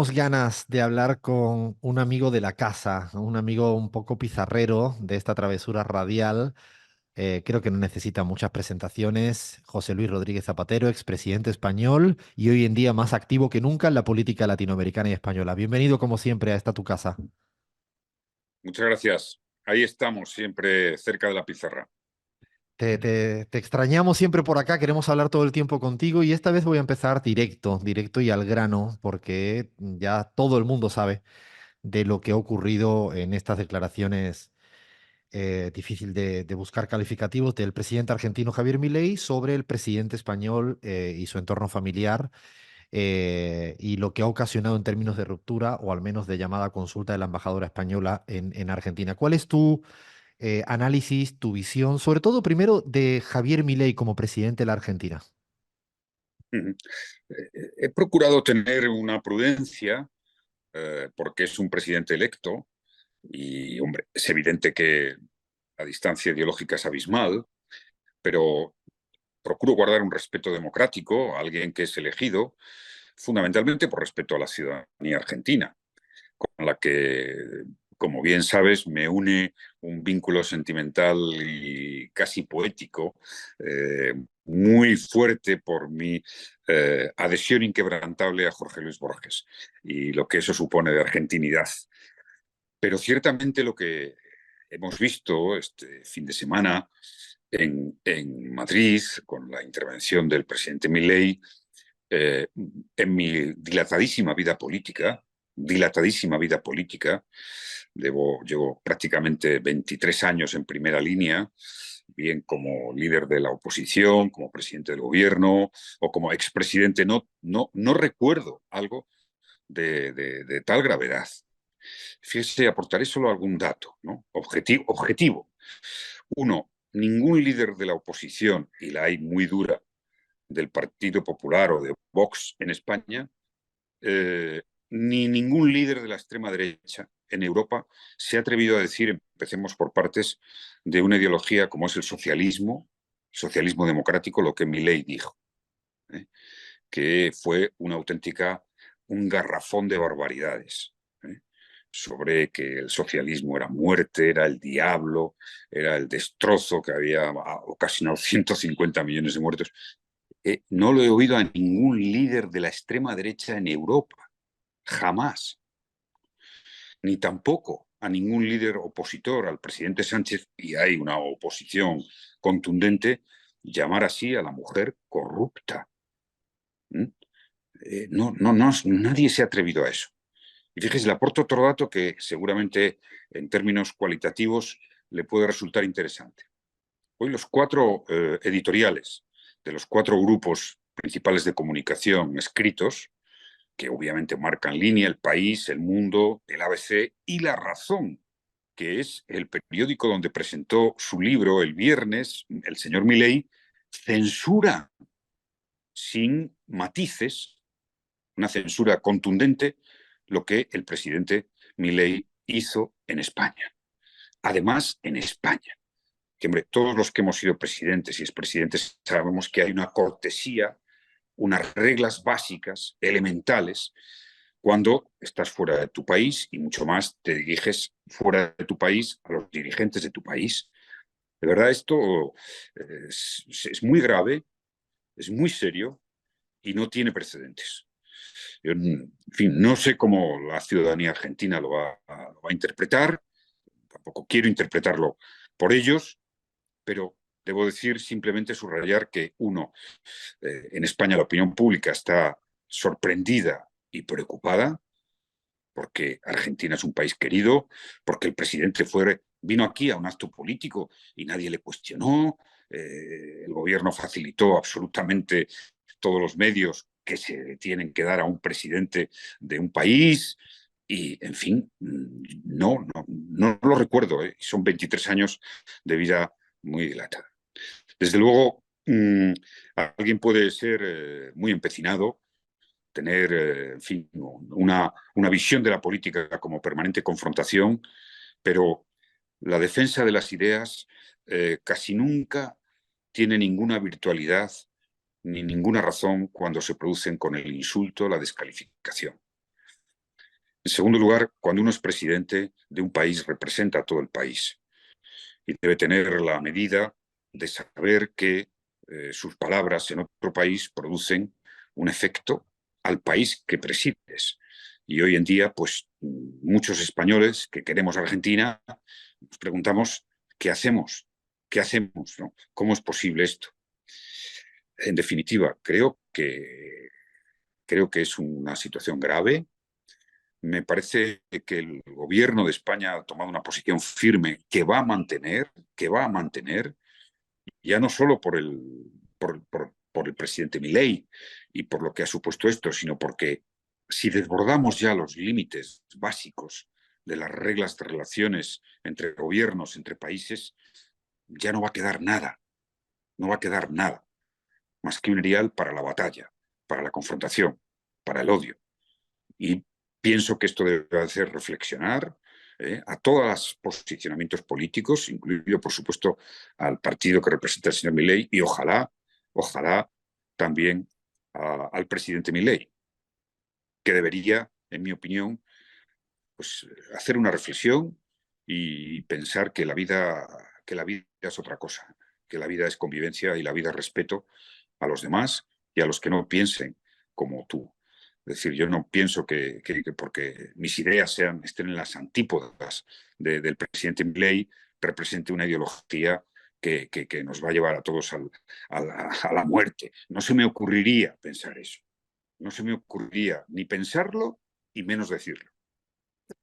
teníamos ganas de hablar con un amigo de la casa, un amigo un poco pizarrero de esta travesura radial. Creo que no necesita muchas presentaciones. José Luis Rodríguez Zapatero, expresidente español y hoy en día más activo que nunca en la política latinoamericana y española. Bienvenido, como siempre, a esta tu casa. Muchas gracias. Ahí estamos, siempre cerca de la pizarra. Te extrañamos siempre por acá, queremos hablar todo el tiempo contigo y esta vez voy a empezar directo y al grano, porque ya todo el mundo sabe de lo que ha ocurrido en estas declaraciones, difícil de buscar calificativos, del presidente argentino Javier Milei sobre el presidente español y su entorno familiar, y lo que ha ocasionado en términos de ruptura o al menos de llamada a consulta de la embajadora española en Argentina. ¿Cuál es tu análisis, tu visión, sobre todo primero de Javier Milei como presidente de la Argentina? He procurado tener una prudencia porque es un presidente electo y, hombre, es evidente que la distancia ideológica es abismal, pero procuro guardar un respeto democrático a alguien que es elegido, fundamentalmente por respeto a la ciudadanía argentina, con la que, como bien sabes, me une un vínculo sentimental y casi poético, muy fuerte por mi adhesión inquebrantable a Jorge Luis Borges y lo que eso supone de argentinidad. Pero ciertamente lo que hemos visto este fin de semana en Madrid, con la intervención del presidente Milei, eh, en mi dilatadísima vida política, llevo prácticamente 23 años en primera línea, bien como líder de la oposición, como presidente del gobierno o como expresidente. No recuerdo algo de tal gravedad. Fíjese, aportaré solo algún dato, ¿no? Objetivo. Uno, ningún líder de la oposición, y la hay muy dura, del Partido Popular o de Vox en España, ni ningún líder de la extrema derecha en Europa se ha atrevido a decir, empecemos por partes, de una ideología como es el socialismo democrático, lo que Milei dijo, ¿eh? Que fue un garrafón de barbaridades, ¿eh? Sobre que el socialismo era muerte, era el diablo, era el destrozo que había ocasionado 150 millones de muertos. No lo he oído a ningún líder de la extrema derecha en Europa, jamás, ni tampoco a ningún líder opositor al presidente Sánchez, y hay una oposición contundente, llamar así a la mujer corrupta. ¿Mm? No, nadie se ha atrevido a eso. Y fíjese, le aporto otro dato que seguramente en términos cualitativos le puede resultar interesante. Hoy los cuatro editoriales de los cuatro grupos principales de comunicación escritos, que obviamente marcan línea, El País, El Mundo, el ABC y La Razón, que es el periódico donde presentó su libro el viernes, el señor Milei, censura sin matices, una censura contundente, lo que el presidente Milei hizo en España. Además, en España. Que, hombre, todos los que hemos sido presidentes y expresidentes sabemos que hay una cortesía, unas reglas básicas, elementales, cuando estás fuera de tu país y mucho más te diriges fuera de tu país a los dirigentes de tu país. De verdad, esto es muy grave, es muy serio y no tiene precedentes. Yo, en fin, no sé cómo la ciudadanía argentina lo va a interpretar, tampoco quiero interpretarlo por ellos, pero debo decir simplemente subrayar que, uno, en España la opinión pública está sorprendida y preocupada porque Argentina es un país querido, porque el presidente vino aquí a un acto político y nadie le cuestionó, el gobierno facilitó absolutamente todos los medios que se tienen que dar a un presidente de un país y, en fin, no lo recuerdo, ¿eh? Son 23 años de vida muy dilatada. Desde luego, alguien puede ser muy empecinado, tener, en fin, una visión de la política como permanente confrontación, pero la defensa de las ideas casi nunca tiene ninguna virtualidad ni ninguna razón cuando se producen con el insulto, la descalificación. En segundo lugar, cuando uno es presidente de un país, representa a todo el país y debe tener la medida de saber que sus palabras en otro país producen un efecto al país que presides. Y hoy en día, pues muchos españoles que queremos Argentina, nos preguntamos, ¿qué hacemos? ¿Qué hacemos? ¿No? ¿Cómo es posible esto? En definitiva, creo que es una situación grave. Me parece que el gobierno de España ha tomado una posición firme que va a mantener, ya no solo por el presidente Milei y por lo que ha supuesto esto, sino porque si desbordamos ya los límites básicos de las reglas de relaciones entre gobiernos, entre países, ya no va a quedar nada, no va a quedar nada, más que un erial para la batalla, para la confrontación, para el odio. Y pienso que esto debe hacer reflexionar a todos los posicionamientos políticos, incluido, por supuesto, al partido que representa el señor Milei y ojalá también al presidente Milei, que debería, en mi opinión, pues, hacer una reflexión y pensar que la vida es otra cosa, que la vida es convivencia y la vida es respeto a los demás y a los que no piensen como tú. Es decir, yo no pienso que porque mis ideas estén en las antípodas del presidente Milei, represente una ideología que nos va a llevar a todos a la muerte. No se me ocurriría pensar eso. No se me ocurriría ni pensarlo y menos decirlo.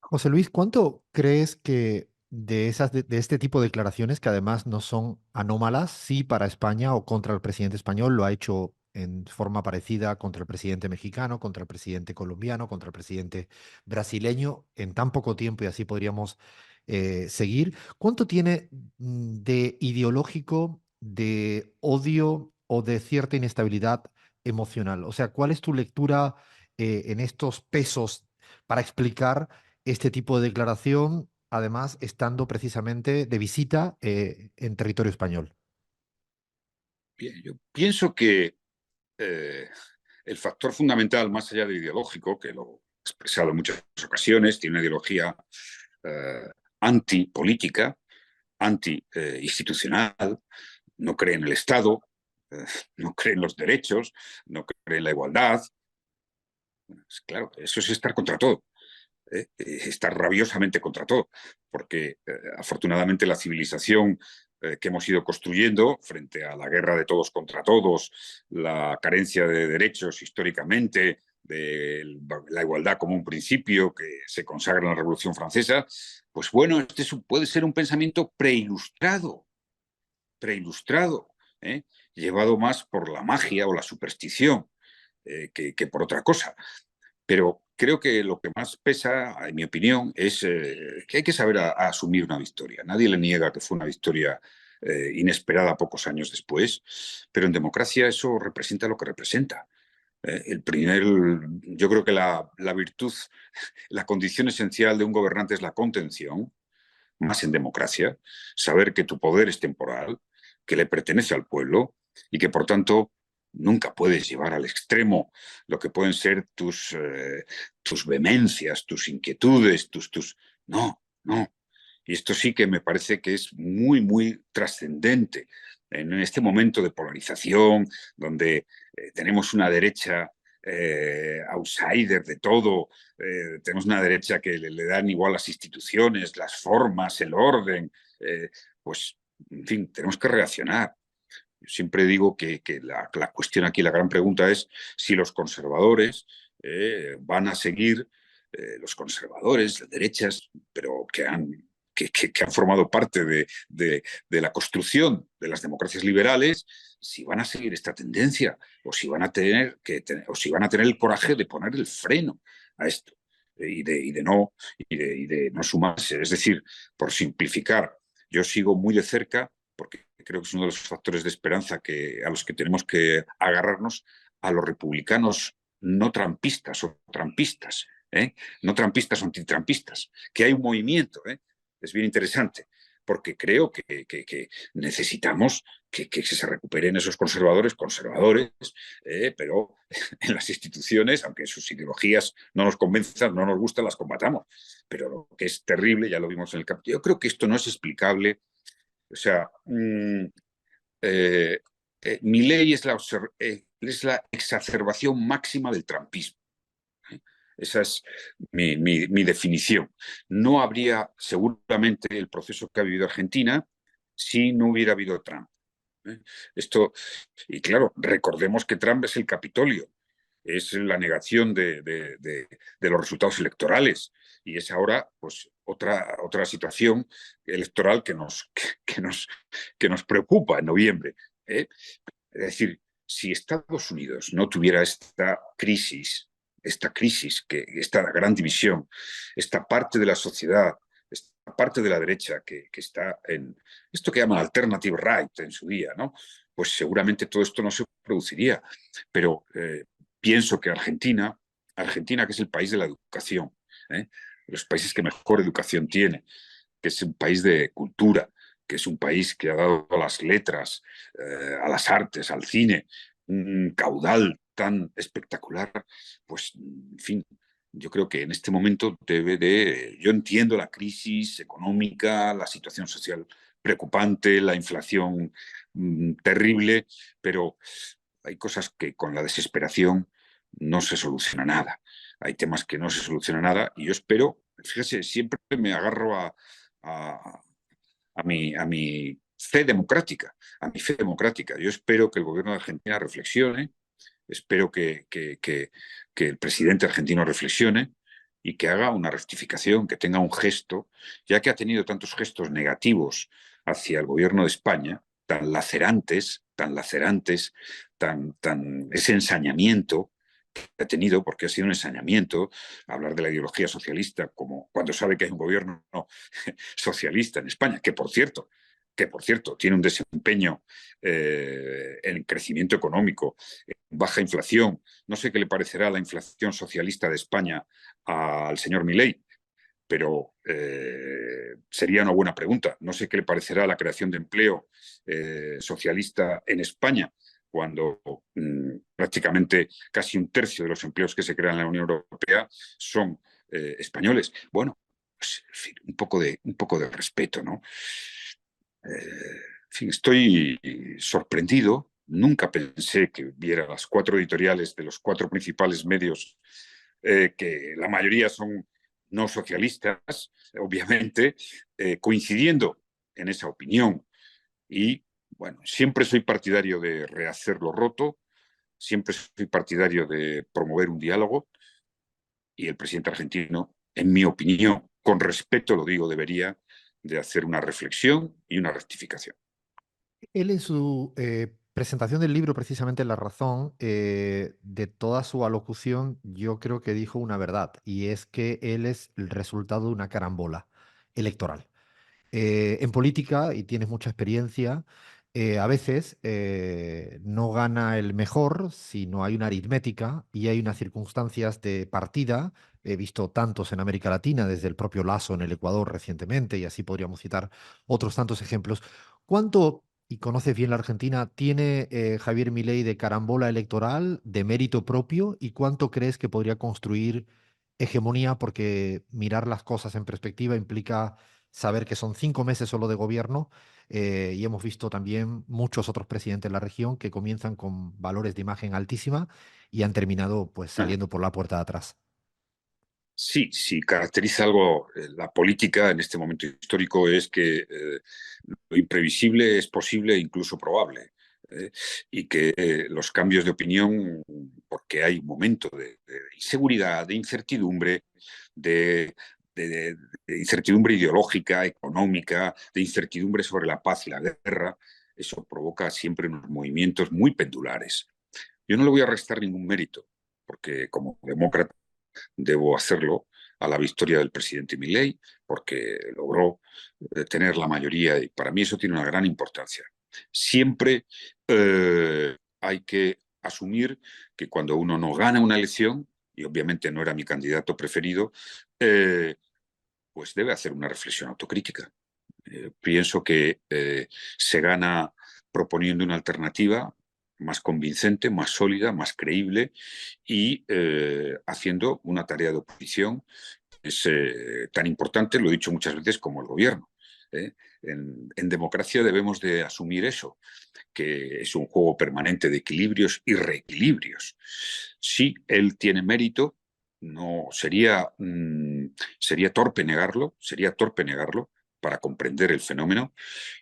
José Luis, ¿cuánto crees que de este tipo de declaraciones, que además no son anómalas, sí para España o contra el presidente español, lo ha hecho en forma parecida contra el presidente mexicano, contra el presidente colombiano, contra el presidente brasileño, en tan poco tiempo y así podríamos seguir? ¿Cuánto tiene de ideológico, de odio o de cierta inestabilidad emocional? O sea, ¿cuál es tu lectura en estos pesos para explicar este tipo de declaración, además estando precisamente de visita en territorio español? Bien, yo pienso que eh, el factor fundamental, más allá del ideológico, que lo he expresado en muchas ocasiones, tiene una ideología eh, antipolítica, anti-institucional, no cree en el Estado, eh, no cree en los derechos, no cree en la igualdad. Pues claro, eso es estar contra todo. Está rabiosamente contra todo, porque afortunadamente la civilización que hemos ido construyendo frente a la guerra de todos contra todos, la carencia de derechos históricamente, de la igualdad como un principio que se consagra en la Revolución Francesa, pues bueno, puede ser un pensamiento preilustrado, ¿eh? Llevado más por la magia o la superstición que por otra cosa. Pero creo que lo que más pesa, en mi opinión, es que hay que saber asumir una victoria. Nadie le niega que fue una victoria inesperada pocos años después, pero en democracia eso representa lo que representa. Yo creo que la virtud, la condición esencial de un gobernante es la contención, más en democracia, saber que tu poder es temporal, que le pertenece al pueblo y que por tanto nunca puedes llevar al extremo lo que pueden ser tus vehemencias, tus inquietudes, No, no. Y esto sí que me parece que es muy, muy trascendente en este momento de polarización, donde tenemos una derecha outsider de todo, tenemos una derecha que le dan igual las instituciones, las formas, el orden, eh, pues, en fin, tenemos que reaccionar. Yo siempre digo que la cuestión aquí, la gran pregunta es si los conservadores van a seguir, los conservadores, las derechas, pero que han formado parte de la construcción de las democracias liberales, si van a seguir esta tendencia o si van a o si van a tener el coraje de poner el freno a esto y de no sumarse. Es decir, por simplificar, yo sigo muy de cerca porque creo que es uno de los factores de esperanza a los que tenemos que agarrarnos, a los republicanos no trampistas o trampistas, no trampistas o antitrampistas, que hay un movimiento, es bien interesante, porque creo que necesitamos que se recuperen esos conservadores, pero en las instituciones, aunque sus ideologías no nos convenzan, no nos gustan, las combatamos. Pero lo que es terrible, ya lo vimos en el capítulo. Yo creo que esto no es explicable. O sea, eh, Milei es la exacerbación máxima del trumpismo. Esa es mi definición. No habría seguramente el proceso que ha vivido Argentina si no hubiera habido Trump. ¿Eh? Esto, y claro, recordemos que Trump es el Capitolio, es la negación de los resultados electorales y es ahora pues otra situación electoral que nos preocupa en noviembre. ¿Eh? Es decir, si Estados Unidos no tuviera esta crisis, esta gran división, esta parte de la sociedad, esta parte de la derecha que está en esto que llaman alternative right en su día, ¿no? Pues seguramente todo esto no se produciría. Pero pienso que Argentina que es el país de la educación, ¿eh? Los países que mejor educación tiene, que es un país de cultura, que es un país que ha dado a las letras, a las artes, al cine, un caudal tan espectacular, pues, en fin, yo creo que en este momento yo entiendo la crisis económica, la situación social preocupante, la inflación terrible, pero hay cosas que con la desesperación no se soluciona nada. Hay temas que no se soluciona nada y yo espero, fíjese, siempre me agarro a, a mi fe democrática, a mi fe democrática. Yo espero que el gobierno de Argentina reflexione, espero que el presidente argentino reflexione y que haga una rectificación, que tenga un gesto, ya que ha tenido tantos gestos negativos hacia el gobierno de España, tan lacerantes, ese ensañamiento que ha tenido, porque ha sido un ensañamiento, hablar de la ideología socialista como cuando sabe que hay un gobierno socialista en España, que por cierto tiene un desempeño en crecimiento económico, en baja inflación. No sé qué le parecerá la inflación socialista de España al señor Milei, pero sería una buena pregunta. No sé qué le parecerá la creación de empleo socialista en España, cuando prácticamente casi un tercio de los empleos que se crean en la Unión Europea son españoles. Bueno, pues, en fin, un poco de respeto, ¿no? En fin, estoy sorprendido. Nunca pensé que viera las cuatro editoriales de los cuatro principales medios, que la mayoría son no socialistas, obviamente, coincidiendo en esa opinión. Y bueno, siempre soy partidario de rehacer lo roto, siempre soy partidario de promover un diálogo y el presidente argentino, en mi opinión, con respeto lo digo, debería de hacer una reflexión y una rectificación. Él en su presentación del libro, precisamente La Razón, de toda su alocución, yo creo que dijo una verdad, y es que él es el resultado de una carambola electoral. En política, y tienes mucha experiencia, a veces no gana el mejor si no hay una aritmética y hay unas circunstancias de partida. He visto tantos en América Latina, desde el propio Lasso en el Ecuador recientemente, y así podríamos citar otros tantos ejemplos. ¿Cuánto, y conoces bien la Argentina, tiene Javier Milei de carambola electoral, de mérito propio, y cuánto crees que podría construir hegemonía? Porque mirar las cosas en perspectiva implica saber que son 5 meses solo de gobierno, y hemos visto también muchos otros presidentes de la región que comienzan con valores de imagen altísima y han terminado pues saliendo por la puerta de atrás. Sí, sí, caracteriza algo la política en este momento histórico es que lo imprevisible es posible e incluso probable. ¿Eh? Y que los cambios de opinión, porque hay un momento de inseguridad, de incertidumbre, de, de incertidumbre ideológica, económica, de incertidumbre sobre la paz y la guerra, eso provoca siempre unos movimientos muy pendulares. Yo no le voy a restar ningún mérito, porque como demócrata debo hacerlo a la victoria del presidente Milei, porque logró tener la mayoría y para mí eso tiene una gran importancia. Siempre hay que asumir que cuando uno no gana una elección, y obviamente no era mi candidato preferido, eh, pues debe hacer una reflexión autocrítica. Pienso que se gana proponiendo una alternativa más convincente, más sólida, más creíble y haciendo una tarea de oposición que es tan importante, lo he dicho muchas veces, como el gobierno. ¿Eh? En democracia debemos de asumir eso, que es un juego permanente de equilibrios y reequilibrios. Si él tiene mérito, no sería sería torpe negarlo para comprender el fenómeno.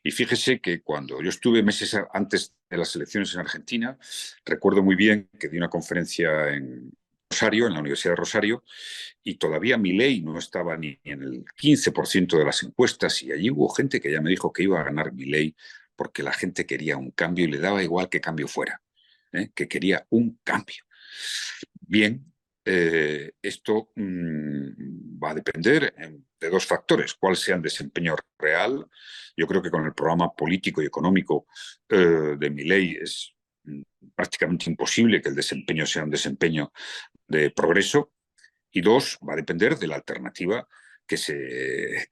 Y fíjese que cuando yo estuve meses antes de las elecciones en Argentina, recuerdo muy bien que di una conferencia en Rosario, en la Universidad de Rosario, y todavía Milei no estaba ni en el 15% de las encuestas, y allí hubo gente que ya me dijo que iba a ganar Milei porque la gente quería un cambio y le daba igual que cambio fuera, que quería un cambio. Bien, esto va a depender de dos factores: cuál sea el desempeño real. Yo creo que con el programa político y económico de Milei es prácticamente imposible que el desempeño sea un desempeño de progreso. Y dos, va a depender de la alternativa que se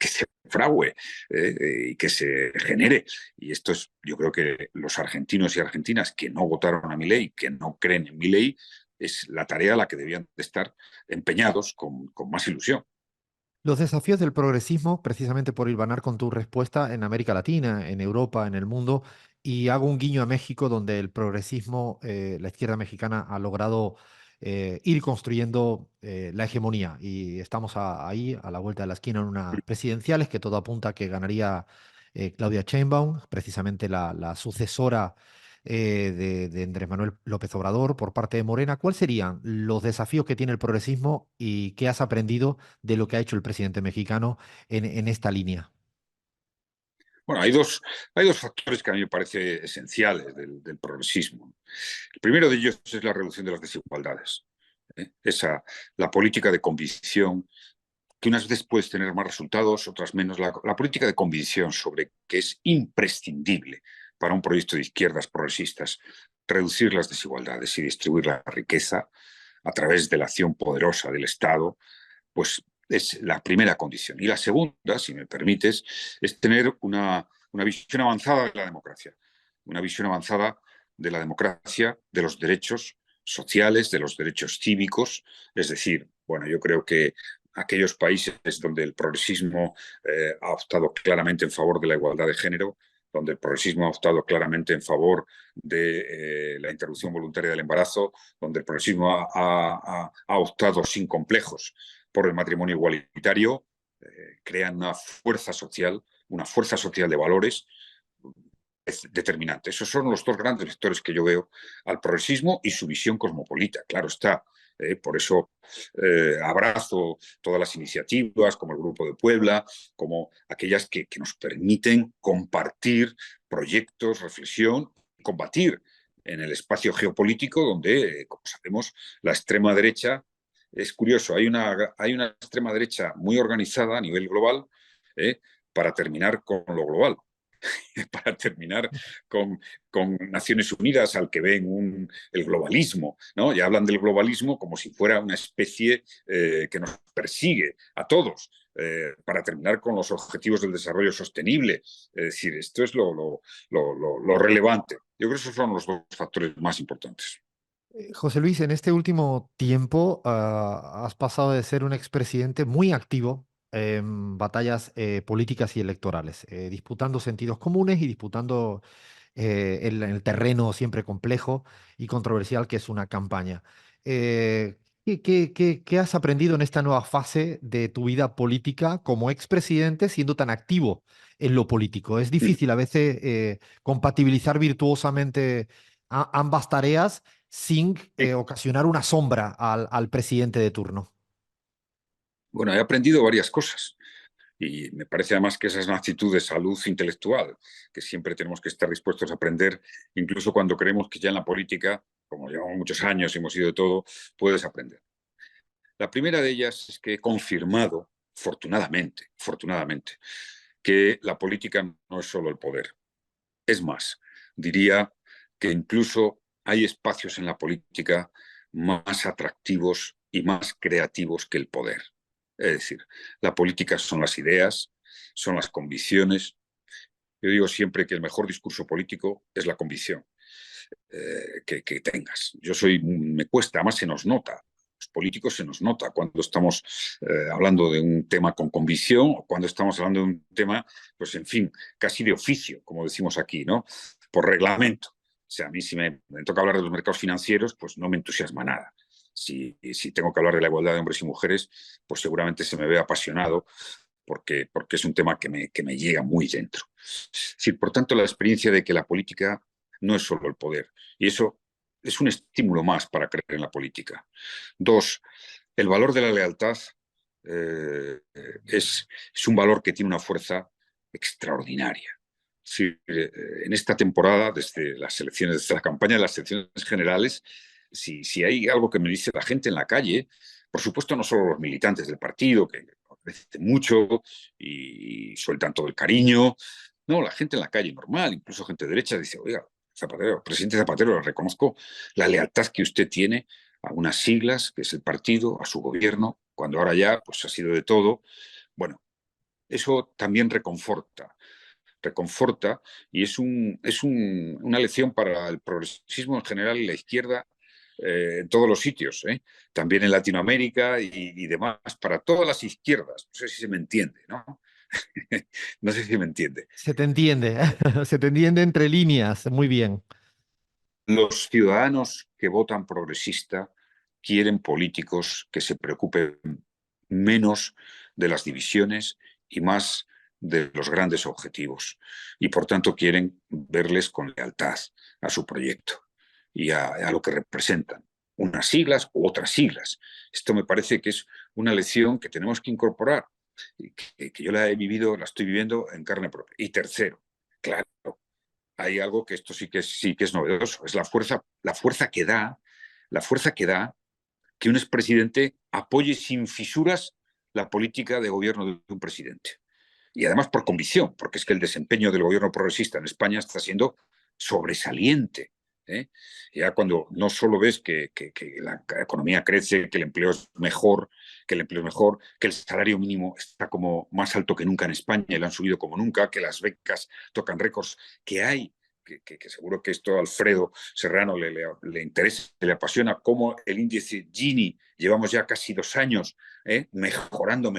frague y que se genere. Y esto es, yo creo que los argentinos y argentinas que no votaron a Milei, que no creen en Milei, es la tarea a la que debían de estar empeñados con más ilusión. Los desafíos del progresismo, precisamente por hilvanar con tu respuesta, en América Latina, en Europa, en el mundo, y hago un guiño a México, donde el progresismo, la izquierda mexicana ha logrado ir construyendo la hegemonía. Y estamos ahí, a la vuelta de la esquina, en unas presidenciales que todo apunta a que ganaría Claudia Sheinbaum, precisamente la sucesora de Andrés Manuel López Obrador por parte de Morena. ¿Cuáles serían los desafíos que tiene el progresismo y qué has aprendido de lo que ha hecho el presidente mexicano en esta línea? Bueno, hay dos factores que a mí me parecen esenciales del progresismo. El primero de ellos es la reducción de las desigualdades. La política de convicción, que unas veces puedes tener más resultados, otras menos. La política de convicción sobre que es imprescindible para un proyecto de izquierdas progresistas reducir las desigualdades y distribuir la riqueza a través de la acción poderosa del Estado, pues es la primera condición. Y la segunda, si me permites, es tener una visión avanzada de la democracia, una visión avanzada de la democracia, de los derechos sociales, de los derechos cívicos. Es decir, bueno, yo creo que aquellos países donde el progresismo ha optado claramente en favor de la igualdad de género, donde el progresismo ha optado claramente en favor de la interrupción voluntaria del embarazo, donde el progresismo ha optado sin complejos por el matrimonio igualitario, crean una fuerza social de valores es determinante. Esos son los dos grandes vectores que yo veo al progresismo y su visión cosmopolita. Claro está. Por eso abrazo todas las iniciativas como el Grupo de Puebla, como aquellas que nos permiten compartir proyectos, reflexión, combatir en el espacio geopolítico donde, como sabemos, la extrema derecha es curioso. Hay una extrema derecha muy organizada a nivel global eh, para terminar con lo global. Para terminar con, con, Naciones Unidas, al que ven el globalismo, ¿no? Y hablan del globalismo como si fuera una especie que nos persigue a todos, para terminar con los objetivos del desarrollo sostenible. Es decir, esto es lo relevante. Yo creo que esos son los dos factores más importantes. José Luis, en este último tiempo has pasado de ser un expresidente muy activo en batallas políticas y electorales, disputando sentidos comunes y disputando el terreno siempre complejo y controversial que es una campaña. ¿Qué has aprendido en esta nueva fase de tu vida política como expresidente siendo tan activo en lo político? Es difícil a veces compatibilizar virtuosamente ambas tareas sin ocasionar una sombra al presidente de turno. Bueno, he aprendido varias cosas. Y me parece además que esa es una actitud de salud intelectual, que siempre tenemos que estar dispuestos a aprender, incluso cuando creemos que ya en la política, como llevamos muchos años y hemos ido de todo, puedes aprender. La primera de ellas es que he confirmado, afortunadamente, que la política no es solo el poder. Es más, diría que incluso hay espacios en la política más atractivos y más creativos que el poder. Es decir, la política son las ideas, son las convicciones, Yo digo siempre que el mejor discurso político es la convicción que tengas. Me cuesta, además se nos nota. Los políticos se nos nota cuando estamos hablando de un tema con convicción o cuando estamos hablando de un tema, pues en fin, casi de oficio, como decimos aquí, ¿no? Por reglamento. O sea, a mí si me toca hablar de los mercados financieros, pues no me entusiasma nada. Si tengo que hablar de la igualdad de hombres y mujeres, pues seguramente se me ve apasionado porque es un tema que me llega muy dentro. Es decir, por tanto, la experiencia de que la política no es solo el poder. Y eso es un estímulo más para creer en la política. Dos, el valor de la lealtad eh, es un valor que tiene una fuerza extraordinaria. Sí, en esta temporada, desde las elecciones, desde la campaña de las elecciones generales, si hay algo que me dice la gente en la calle, por supuesto no solo los militantes del partido, que agradecen mucho y sueltan todo el cariño, no, la gente en la calle normal, incluso gente de derecha, dice, oiga, Zapatero, presidente Zapatero, le reconozco la lealtad que usted tiene a unas siglas, que es el partido, a su gobierno, cuando ahora ya pues ha sido de todo. Bueno, eso también reconforta y una lección para el progresismo en general y la izquierda en todos los sitios, también en Latinoamérica y demás, para todas las izquierdas. No sé si se me entiende, ¿no? No sé si me entiende. Se te entiende, se te entiende entre líneas, muy bien. Los ciudadanos que votan progresista quieren políticos que se preocupen menos de las divisiones y más de los grandes objetivos. Y por tanto quieren verles con lealtad a su proyecto y a lo que representan, unas siglas u otras siglas. Esto me parece que es una lección que tenemos que incorporar, y que yo la he vivido, la estoy viviendo en carne propia. Y tercero, claro, hay algo que esto sí que es novedoso, es la fuerza que da que un expresidente apoye sin fisuras la política de gobierno de un presidente. Y además por convicción, porque es que el desempeño del gobierno progresista en España está siendo sobresaliente. ¿eh? Ya cuando no solo ves que la economía crece, que el empleo es mejor, que el salario mínimo está como más alto que nunca en España y lo han subido como nunca, que las becas tocan récords, que hay que seguro que esto a Alfredo Serrano le interesa, le apasiona, cómo el índice Gini, llevamos ya casi 2 años mejorando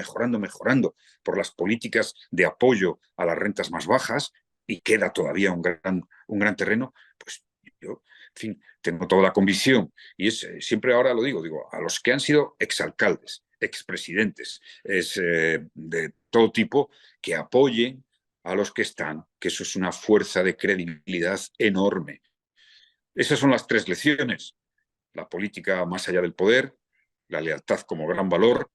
por las políticas de apoyo a las rentas más bajas y queda todavía un gran terreno, pues yo, en fin, tengo toda la convicción y siempre ahora lo digo, a los que han sido exalcaldes, expresidentes, de todo tipo, que apoyen a los que están, que eso es una fuerza de credibilidad enorme. Esas son las tres lecciones: la política más allá del poder, la lealtad como gran valor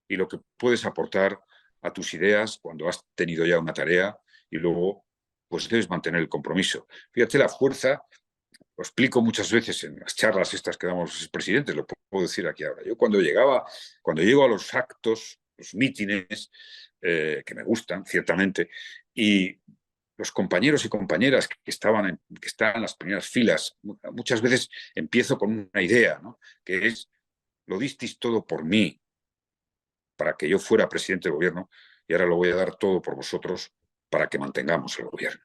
y lo que puedes aportar a tus ideas cuando has tenido ya una tarea y luego pues debes mantener el compromiso. Fíjate la fuerza, lo explico muchas veces en las charlas estas que damos los presidentes, lo puedo decir aquí ahora. Yo cuando llego a los actos, los mítines, que me gustan, ciertamente, y los compañeros y compañeras que están en las primeras filas, muchas veces empiezo con una idea, ¿no? Que es, lo disteis todo por mí, para que yo fuera presidente del gobierno, y ahora lo voy a dar todo por vosotros para que mantengamos el gobierno.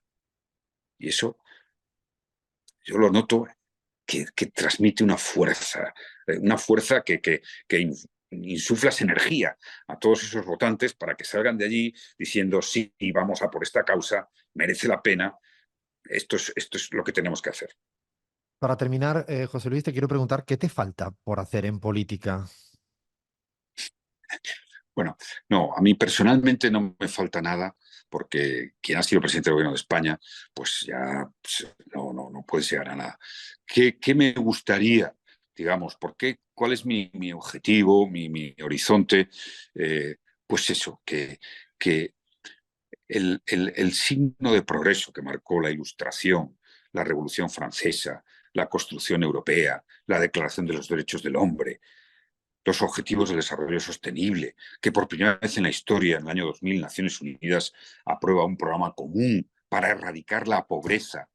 Y eso yo lo noto que transmite una fuerza que insuflas energía a todos esos votantes para que salgan de allí diciendo sí, vamos a por esta causa, merece la pena, esto es lo que tenemos que hacer. Para terminar, José Luis, te quiero preguntar, ¿qué te falta por hacer en política? Bueno, no, a mí personalmente no me falta nada, porque quien ha sido presidente del gobierno de España, pues ya pues, no puede llegar a nada. ¿Qué me gustaría, digamos, cuál es mi objetivo, mi horizonte? Eh, pues eso, que el signo de progreso que marcó la Ilustración, la Revolución Francesa, la construcción europea, la Declaración de los Derechos del Hombre, los Objetivos del Desarrollo Sostenible, que por primera vez en la historia, en el año 2000, Naciones Unidas aprueba un programa común para erradicar la pobreza,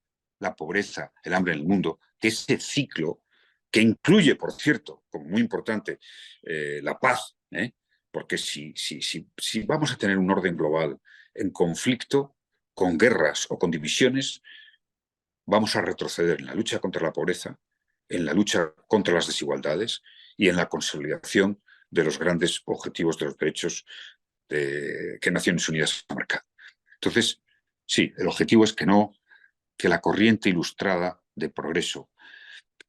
el hambre en el mundo, que ese ciclo, que incluye, por cierto, como muy importante, la paz, porque si vamos a tener un orden global en conflicto, con guerras o con divisiones, vamos a retroceder en la lucha contra la pobreza, en la lucha contra las desigualdades y en la consolidación de los grandes objetivos de los derechos que Naciones Unidas ha marcado. Entonces, sí, el objetivo es que la corriente ilustrada de progreso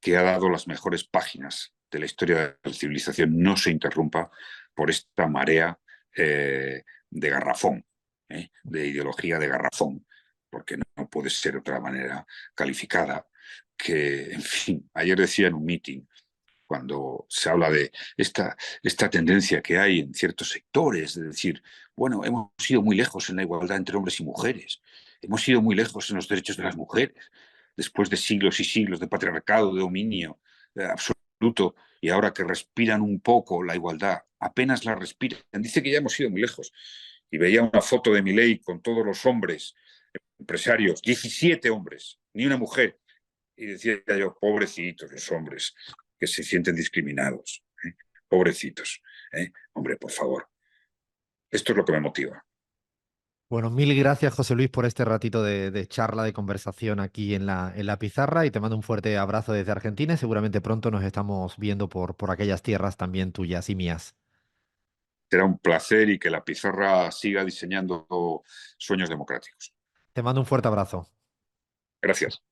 que ha dado las mejores páginas de la historia de la civilización no se interrumpa por esta marea de garrafón, de ideología de garrafón, porque no puede ser de otra manera calificada, que, en fin, ayer decía en un meeting, cuando se habla de esta tendencia que hay en ciertos sectores, de decir, bueno, hemos ido muy lejos en la igualdad entre hombres y mujeres, hemos ido muy lejos en los derechos de las mujeres, después de siglos y siglos de patriarcado, de dominio absoluto, y ahora que respiran un poco la igualdad, apenas la respiran, dice que ya hemos ido muy lejos. Y veía una foto de Milei con todos los hombres, empresarios, 17 hombres, ni una mujer, y decía yo, pobrecitos los hombres que se sienten discriminados, pobrecitos. Hombre, por favor, esto es lo que me motiva. Bueno, mil gracias, José Luis, por este ratito de charla, de conversación aquí en la pizarra y te mando un fuerte abrazo desde Argentina y seguramente pronto nos estamos viendo por aquellas tierras también tuyas y mías. Será un placer y que la pizarra siga diseñando sueños democráticos. Te mando un fuerte abrazo. Gracias.